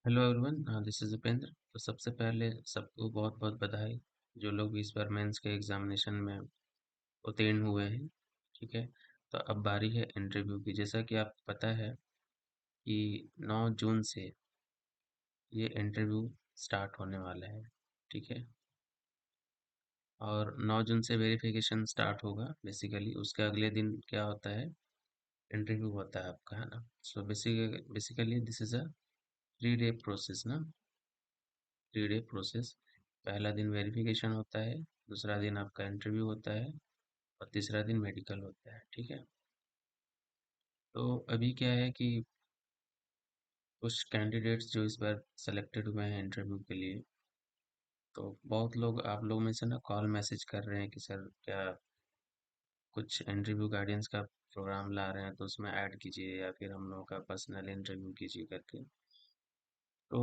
Hello everyone, this is Upendra. तो सबसे पहले सबको बहुत बहुत बधाई जो लोग इस बार मेंस के एग्जामिनेशन में उत्तीर्ण हुए हैं। ठीक है। तो अब बारी है इंटरव्यू की। जैसा कि आपको पता है कि 9 जून से ये इंटरव्यू स्टार्ट होने वाला है। ठीक है। और 9 जून से वेरिफिकेशन स्टार्ट होगा। बेसिकली उसके अगले दिन क्या होता है, इंटरव्यू होता है आपका, है ना। So basically this is a 3 day process ना। 3 डे प्रोसेस। पहला दिन वेरिफिकेशन होता है, दूसरा दिन आपका इंटरव्यू होता है और तीसरा दिन मेडिकल होता है। ठीक है। तो अभी क्या है कि कुछ कैंडिडेट्स जो इस बार सेलेक्टेड हुए हैं इंटरव्यू के लिए, तो बहुत लोग आप लोग में से ना कॉल मैसेज कर रहे हैं कि सर क्या कुछ इंटरव्यू गाइडेंस का प्रोग्राम ला रहे हैं तो उसमें ऐड कीजिए या फिर हम लोगों का पर्सनल इंटरव्यू कीजिए करके। तो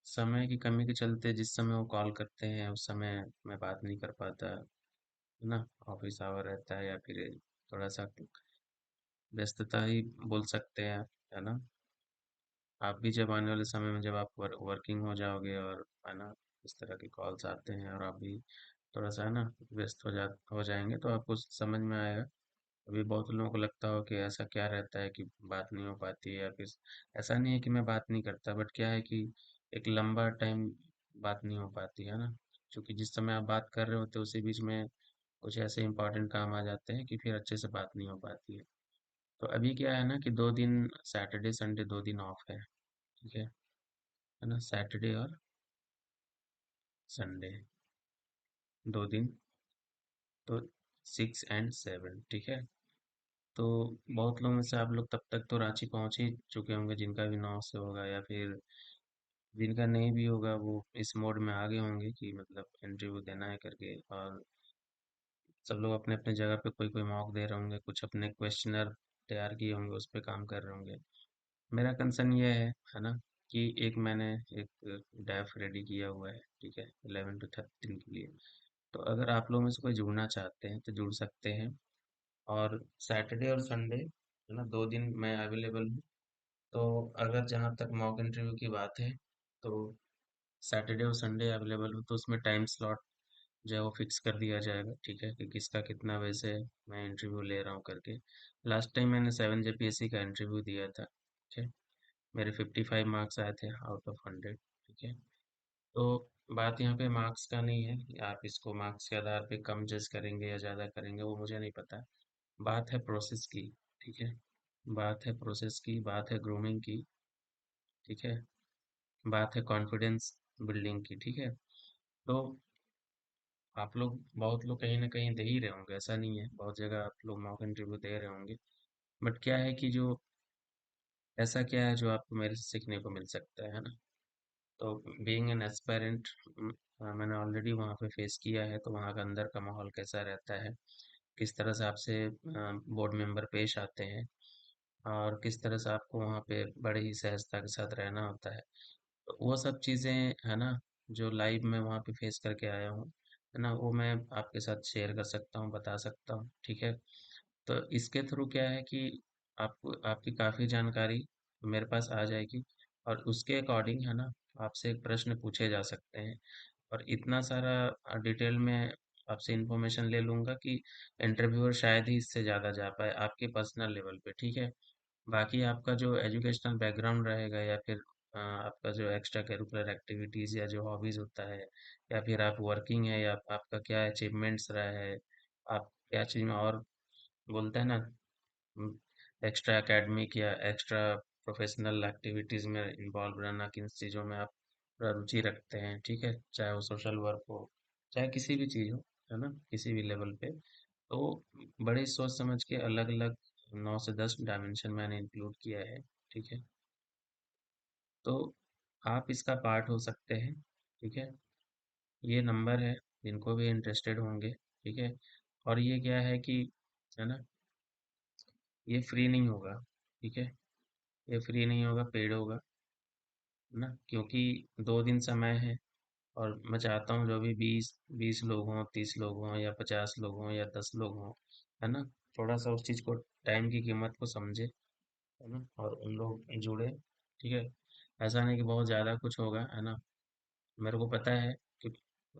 समय की कमी के चलते जिस समय वो कॉल करते हैं उस समय मैं बात नहीं कर पाता, है ना। ऑफिस आवर रहता है या फिर थोड़ा सा व्यस्तता ही बोल सकते हैं, है ना। आप भी जब आने वाले समय में जब आप वर्किंग हो जाओगे और, है ना, इस तरह के कॉल्स आते हैं और आप भी थोड़ा सा, है ना, व्यस्त हो जाएंगे तो आपको समझ में आएगा। अभी बहुत लोगों को लगता हो कि ऐसा क्या रहता है कि बात नहीं हो पाती है या फिर ऐसा नहीं है कि मैं बात नहीं करता, बट क्या है कि एक लंबा टाइम बात नहीं हो पाती है ना। क्योंकि जिस समय आप बात कर रहे होते हैं उसी बीच में कुछ ऐसे इंपॉर्टेंट काम आ जाते हैं कि फिर अच्छे से बात नहीं हो पाती है। तो अभी क्या है ना कि 2 दिन, सैटरडे संडे 2 दिन ऑफ है। ठीक है ना। सैटरडे और संडे 2 दिन। तो 6 एंड 7। ठीक है। तो बहुत लोगों में से आप लोग तब तक तो रांची पहुंच ही चुके होंगे जिनका भी 9 से होगा, या फिर जिनका नहीं भी होगा वो इस मोड में आ गए होंगे कि मतलब इंटरव्यू देना है करके। और सब लोग अपने अपने जगह पे कोई कोई मॉक दे रहे होंगे, कुछ अपने क्वेश्चनर तैयार किए होंगे, उस पर काम कर रहे होंगे। मेरा कंसर्न ये है ना, कि एक मैंने एक डैफ रेडी किया हुआ है। ठीक है। 11 to 13 के लिए। तो अगर आप लोग में से कोई जुड़ना चाहते हैं तो जुड़ सकते हैं। और सैटरडे और संडे, है ना, 2 दिन मैं अवेलेबल हूँ। तो अगर जहाँ तक मॉक इंटरव्यू की बात है, तो सैटरडे और संडे अवेलेबल हो तो उसमें टाइम स्लॉट जो है वो फिक्स कर दिया जाएगा। ठीक है, कि किसका कितना वैसे मैं इंटरव्यू ले रहा हूँ करके। लास्ट टाइम मैंने 7 JPSC का इंटरव्यू दिया था। ठीक है। मेरे 55 मार्क्स आए थे आउट ऑफ 100। ठीक है। तो बात यहाँ पे मार्क्स का नहीं है कि आप इसको मार्क्स के आधार पे कम जज करेंगे या ज़्यादा करेंगे, वो मुझे नहीं पता। बात है प्रोसेस की। ठीक है। बात है प्रोसेस की, बात है ग्रूमिंग की। ठीक है। बात है कॉन्फिडेंस बिल्डिंग की। ठीक है। तो आप लोग, बहुत लोग कहीं ना कहीं दे ही रहे होंगे, ऐसा नहीं है, बहुत जगह आप लोग मॉक इंटरव्यू दे रहे होंगे। बट क्या है कि जो ऐसा क्या है जो आपको मेरे से सीखने को मिल सकता है ना। तो बीइंग एन एस्पायरेंट, मैंने ऑलरेडी वहाँ पे फेस किया है, तो वहाँ का अंदर का माहौल कैसा रहता है, किस तरह से आपसे बोर्ड मेंबर पेश आते हैं और किस तरह से आपको वहाँ पे बड़े ही सहजता के साथ रहना होता है। तो वो सब चीज़ें, है ना, जो लाइव में वहाँ पे फेस करके आया हूँ, है ना, वो मैं आपके साथ शेयर कर सकता हूँ, बता सकता हूँ। ठीक है। तो इसके थ्रू क्या है कि आपको आपकी काफ़ी जानकारी मेरे पास आ जाएगी और उसके अकॉर्डिंग, है ना, आपसे एक प्रश्न पूछे जा सकते हैं। और इतना सारा डिटेल में आपसे इंफॉर्मेशन ले लूँगा कि इंटरव्यूअर शायद ही इससे ज़्यादा जा पाए आपके पर्सनल लेवल पे। ठीक है। बाकी आपका जो एजुकेशनल बैकग्राउंड रहेगा या फिर आपका जो एक्स्ट्रा करिकुलर एक्टिविटीज़ या जो हॉबीज़ होता है, या फिर आप वर्किंग है या आपका क्या अचीवमेंट्स रहा है, आप क्या चीज़ में और बोलते हैं ना, एक्स्ट्रा एकेडमिक या एक्स्ट्रा प्रोफेशनल एक्टिविटीज़ में इन्वॉल्व रहना, किन चीज़ों में आप पूरा रुचि रखते हैं। ठीक है। चाहे वो सोशल वर्क हो, चाहे किसी भी चीज़ हो, है ना, किसी भी लेवल पे। तो बड़े सोच समझ के अलग अलग 9 से 10 डायमेंशन मैंने इंक्लूड किया है। ठीक है। तो आप इसका पार्ट हो सकते हैं। ठीक है। ये नंबर है जिनको भी इंटरेस्टेड होंगे। ठीक है। और ये क्या है कि, है ना, ये फ्री नहीं होगा। ठीक है। ये फ्री नहीं होगा, पेड होगा, है ना, क्योंकि 2 दिन समय है। और मैं चाहता हूँ जो भी 20 20 लोग हों, 30 लोग हों या 50 लोग हों या 10 लोग हों, है ना, थोड़ा सा उस चीज़ को, टाइम की कीमत को समझे, है ना, और उन लोग जुड़े। ठीक है। ऐसा नहीं कि बहुत ज़्यादा कुछ होगा, है ना। मेरे को पता है कि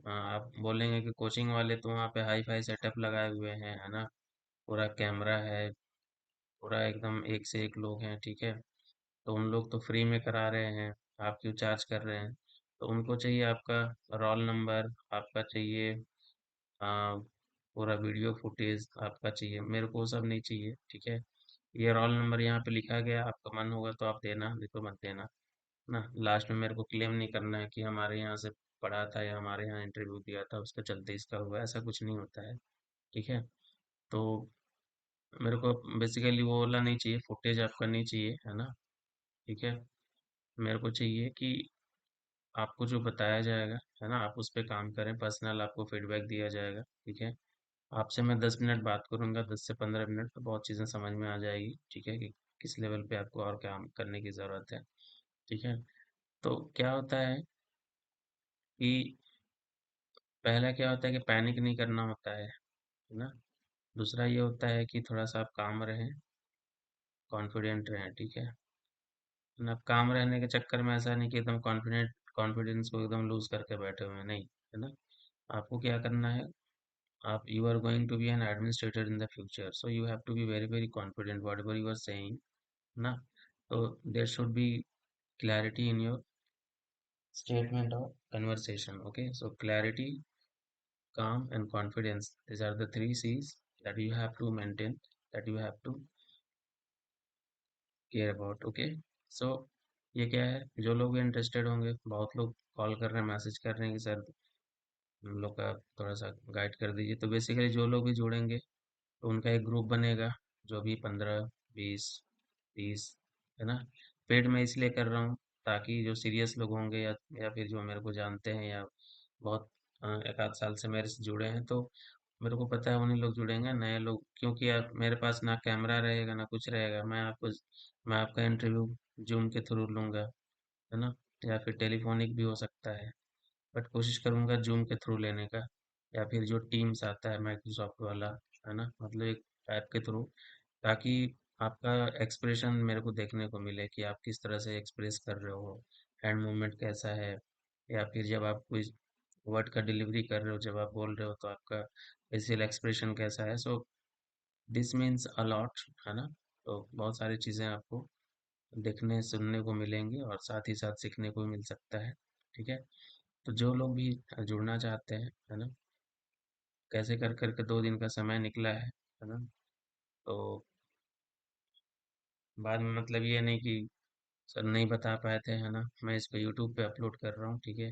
आप बोलेंगे कि कोचिंग वाले तो वहाँ पे हाई फाई सेटअप लगाए हुए हैं, है ना। पूरा कैमरा है, पूरा एकदम एक से एक लोग हैं, ठीक है। तो उन लोग तो फ्री में करा रहे हैं, आप क्यों चार्ज कर रहे हैं। तो उनको चाहिए आपका रोल नंबर, आपका चाहिए आ, पूरा वीडियो फुटेज आपका चाहिए, मेरे को वो सब नहीं चाहिए, ठीक है। ये रोल नंबर यहाँ पे लिखा गया, आपका मन होगा तो आप देना, नहीं तो मत देना ना। लास्ट में मेरे को क्लेम नहीं करना है कि हमारे यहाँ से पढ़ा था या हमारे यहाँ इंटरव्यू दिया था उसके चलते इसका हुआ, ऐसा कुछ नहीं होता है, ठीक है। तो मेरे को बेसिकली वो वाला नहीं चाहिए, फुटेज आपका नहीं चाहिए, है ना, ठीक है। मेरे को चाहिए कि आपको जो बताया जाएगा, है ना, आप उस पे काम करें, पर्सनल आपको फीडबैक दिया जाएगा, ठीक है। आपसे मैं 10 मिनट बात करूंगा, 10 से 15 मिनट, तो बहुत चीज़ें समझ में आ जाएगी, ठीक है, कि किस लेवल पे आपको और काम करने की ज़रूरत है, ठीक है। तो क्या होता है कि पहला क्या होता है कि पैनिक नहीं करना होता है ना। दूसरा ये होता है कि थोड़ा सा आप काम रहें, कॉन्फिडेंट रहें, ठीक है ना। आप काम रहने के चक्कर में ऐसा नहीं कि एकदम कॉन्फिडेंस को एकदम लूज करके बैठे हुए हैं, नहीं, है ना। आपको क्या करना है, आप you are going to be an administrator in the future, so you have to be very very confident whatever you are saying, ना। तो there should be clarity in your statement or conversation, okay, so clarity, calm and confidence, these are the three C's that you have to maintain, that you have to care about, okay। so ये क्या है, जो लोग भी interested होंगे, बहुत लोग call कर रहे हैं, मैसेज कर रहे हैं कि सर हम लोग का थोड़ा सा गाइड कर दीजिए, तो बेसिकली जो लोग भी जुड़ेंगे तो उनका एक ग्रुप बनेगा, जो भी 15, 20, 30, है ना। पेड मैं इसलिए कर रहा हूँ ताकि जो सीरियस लोग होंगे या फिर जो मेरे को जानते हैं या बहुत एक आध साल से मेरे से जुड़े हैं, तो मेरे को पता है उन्हीं लोग जुड़ेंगे, नए लोग क्योंकि यार मेरे पास ना कैमरा रहेगा ना कुछ रहेगा, मैं आपका इंटरव्यू जूम के थ्रू लूंगा, है ना, या फिर टेलीफोनिक भी हो सकता है, बट कोशिश करूंगा जूम के थ्रू लेने का, या फिर जो टीम्स आता है माइक्रोसॉफ्ट वाला, है ना, मतलब एक ऐप के थ्रू, ताकि आपका एक्सप्रेशन मेरे को देखने को मिले कि आप किस तरह से एक्सप्रेस कर रहे हो, हैंड मूवमेंट कैसा है, या फिर जब आप कोई वर्ड का डिलीवरी कर रहे हो, जब आप बोल रहे हो तो आपका फेशियल एक्सप्रेशन कैसा है। सो दिस मीन्स अलॉट, है ना। तो बहुत सारी चीज़ें आपको देखने सुनने को मिलेंगी और साथ ही साथ सीखने को भी मिल सकता है, ठीक है। तो जो लोग भी जुड़ना चाहते हैं, है ना, कैसे कर करके 2 दिन का समय निकला है ना। तो बाद में मतलब ये नहीं कि सर नहीं बता पाए थे, है ना, मैं इसको यूट्यूब पे अपलोड कर रहा हूँ, ठीक है।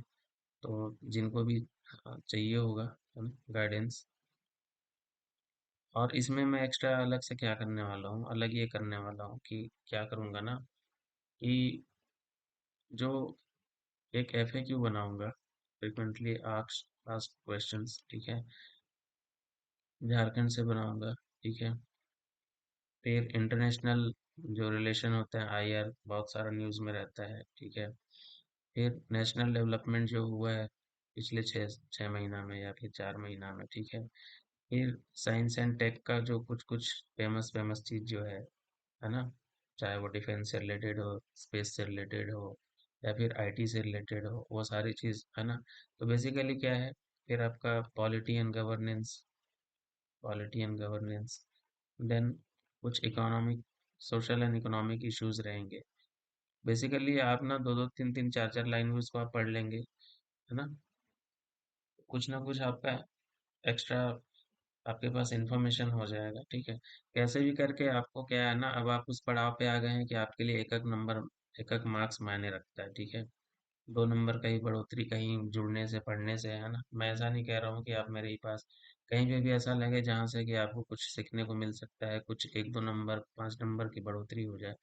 तो जिनको भी चाहिए होगा, है ना, गाइडेंस, और इसमें मैं एक्स्ट्रा अलग से क्या करने वाला हूँ, अलग ये करने वाला हूँ कि क्या करूँगा ना, कि जो एक FAQ बनाऊंगा, फ्रिक्वेंटली आस्क्ड क्वेश्चंस, ठीक है, झारखंड से बनाऊंगा, ठीक है। फिर इंटरनेशनल जो रिलेशन होता है, IR बहुत सारा न्यूज़ में रहता है, ठीक है। फिर नेशनल डेवलपमेंट जो हुआ है पिछले 6 6 महीना में या फिर 4 महीना में, ठीक है। फिर साइंस एंड टेक का जो कुछ कुछ फेमस फेमस चीज़ जो है ना, चाहे वो डिफेंस से रिलेटेड हो, स्पेस से रिलेटेड हो, या फिर IT से रिलेटेड हो, वो सारी चीज़, है ना। तो बेसिकली क्या है, फिर आपका पॉलिटी एंड गवर्नेंस, देन कुछ economic, social and economic issues रहेंगे। बेसिकली आप ना दो दो तीन तीन चार चार लाइन में उसको आप पढ़ लेंगे, है ना, कुछ ना कुछ आपका एक्स्ट्रा आपके पास इंफॉर्मेशन हो जाएगा, ठीक है। कैसे भी करके आपको क्या है ना, अब आप उस पड़ाव पे आ गए हैं कि आपके लिए एक एक नंबर, एक एक मार्क्स मायने रखता है, ठीक है। 2 नंबर का ही बढ़ोतरी कहीं जुड़ने से पढ़ने से, है ना। मैं ऐसा नहीं कह रहा हूँ कि आप मेरे ही पास कहीं पे भी ऐसा लगे जहाँ से कि आपको कुछ सीखने को मिल सकता है, कुछ 1 2 नंबर 5 नंबर की बढ़ोतरी हो जाए,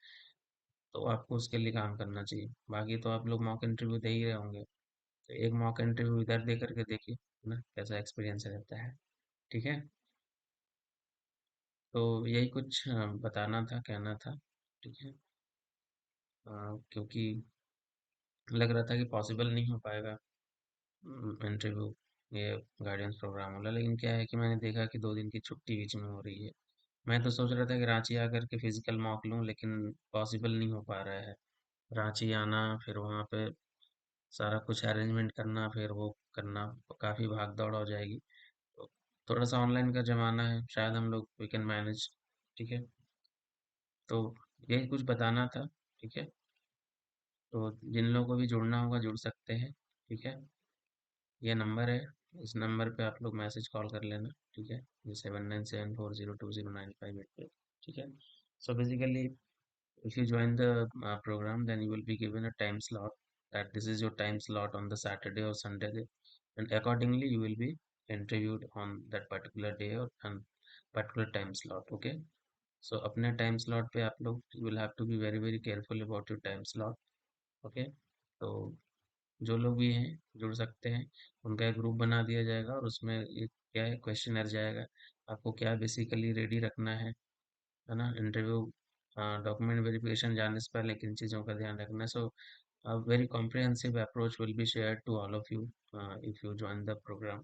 तो आपको उसके लिए काम करना चाहिए। बाकी तो आप लोग मॉक इंटरव्यू दे ही रहे होंगे, तो एक मॉक इंटरव्यू इधर दे करके देखिए, है ना, कैसा एक्सपीरियंस रहता है, ठीक है। तो यही कुछ बताना था, कहना था, ठीक है। क्योंकि लग रहा था कि पॉसिबल नहीं हो पाएगा इंटरव्यू, ये गाइडेंस प्रोग्राम वाला, लेकिन क्या है कि मैंने देखा कि 2 दिन की छुट्टी बीच में हो रही है। मैं तो सोच रहा था कि रांची आकर के फिजिकल मॉक लूं, लेकिन पॉसिबल नहीं हो पा रहा है, रांची आना, फिर वहाँ पे सारा कुछ अरेंजमेंट करना, फिर वो करना, काफ़ी भाग दौड़ हो जाएगी। तो थोड़ा सा ऑनलाइन का ज़माना है, शायद हम लोग वी कैन मैनेज। ठीक है, तो यही कुछ बताना था। ठीक है, तो जिन लोगों को भी जुड़ना होगा जुड़ सकते हैं। ठीक है, ये नंबर है, इस नंबर पे आप लोग मैसेज कॉल कर लेना। ठीक है, ये 7974020958 पे। ठीक है, so basically if you join the program, then you will be given a time slot, that this is your time slot on the Saturday or Sunday, and accordingly you will be interviewed on that particular day or on particular time slot. Okay, so अपने time slot पे आप लोग you will have to be very very careful about your time slot. Okay, तो जो लोग भी हैं जुड़ सकते हैं, उनका एक ग्रुप बना दिया जाएगा और उसमें एक क्या है, क्वेश्चनर जाएगा। आपको क्या बेसिकली रेडी रखना है ना, इंटरव्यू डॉक्यूमेंट वेरिफिकेशन जाने से पहले किन चीज़ों का ध्यान रखना है। So very comprehensive approach will be share to all of you if you join the program,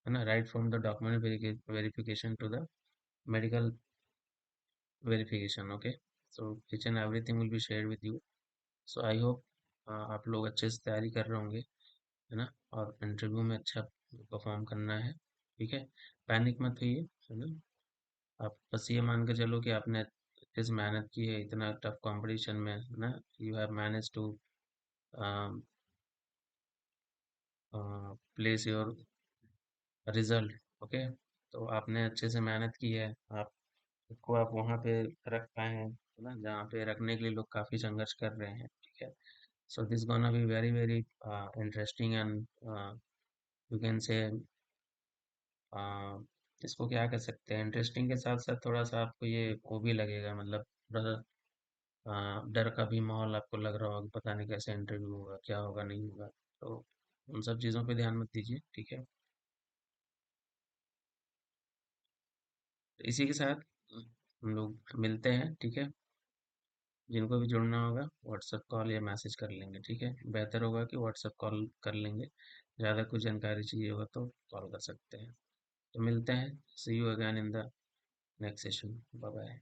है ना, right from the document verification to the medical verification. Okay, so each and everything will be share with you. So I hope आप लोग अच्छे से तैयारी कर रहे होंगे, है ना, और इंटरव्यू में अच्छा परफॉर्म करना है। ठीक है, पैनिक मत होइए, है ना। आप बस ये मान के चलो कि आपने इस मेहनत की है इतना टफ कंपटीशन में, है ना, you have manage to place your result. Okay, तो आपने अच्छे से मेहनत की है, आप खुद को आप वहाँ पे रख पाए हैं, है ना, जहाँ पे रखने के लिए लोग काफ़ी संघर्ष कर रहे हैं। ठीक है, so this gonna be very very interesting and you can say इसको क्या कर सकते हैं, इंटरेस्टिंग के साथ साथ थोड़ा सा आपको ये वो भी लगेगा, मतलब थोड़ा सा डर का भी माहौल आपको लग रहा होगा कि पता नहीं कैसे इंटरव्यू होगा, क्या होगा, नहीं होगा। तो उन सब चीज़ों पे ध्यान मत दीजिए। ठीक है, तो इसी के साथ हम लोग मिलते हैं। ठीक है, जिनको भी जुड़ना होगा व्हाट्सएप कॉल या मैसेज कर लेंगे। ठीक है, बेहतर होगा कि व्हाट्सएप कॉल कर लेंगे, ज़्यादा कुछ जानकारी चाहिए होगा तो कॉल कर सकते हैं। तो मिलते हैं, see you again in the next session, bye bye.